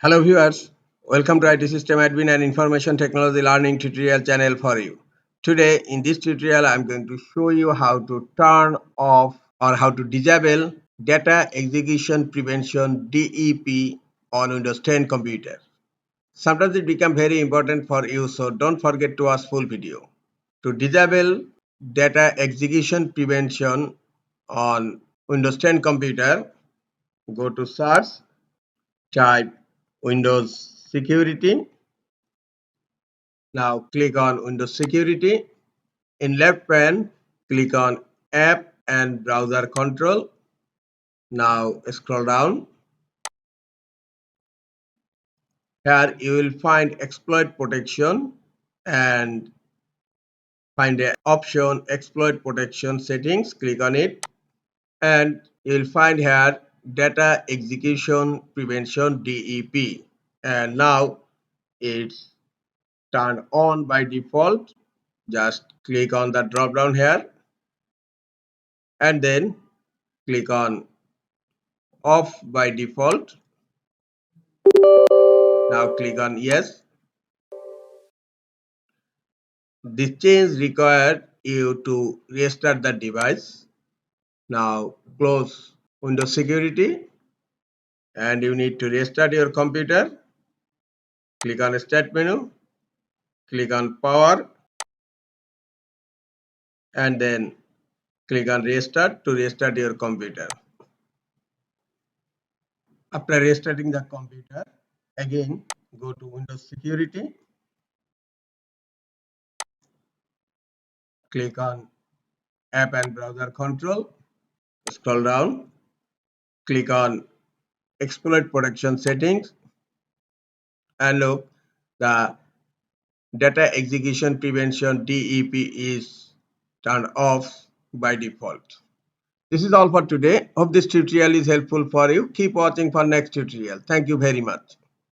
Hello viewers, welcome to IT System Admin and Information Technology Learning tutorial channel for you. Today in this tutorial I am going to show you how to turn off or how to disable Data Execution Prevention DEP on Windows 10 computer. Sometimes it becomes very important for you, so don't forget to watch full video. To disable Data Execution Prevention on Windows 10 computer, go to search, type Windows Security. Now click on Windows Security. In left pane, click on App and Browser Control. Now scroll down. Here you will find Exploit Protection and find the option Exploit Protection Settings. Click on it and you will find here Data Execution Prevention DEP, and now it's turned on by default. Just click on the drop down here and then click on off by default. Now click on yes. This change required you to restart the device. Now close Windows Security and you need to restart your computer. Click on Start menu, click on Power and then click on Restart to restart your computer. After restarting the computer, again go to Windows Security, click on App and Browser Control, scroll down, click on Exploit Protection Settings, and look, the Data Execution Prevention DEP is turned off by default. This is all for today. Hope this tutorial is helpful for you. Keep watching for next tutorial. Thank you very much.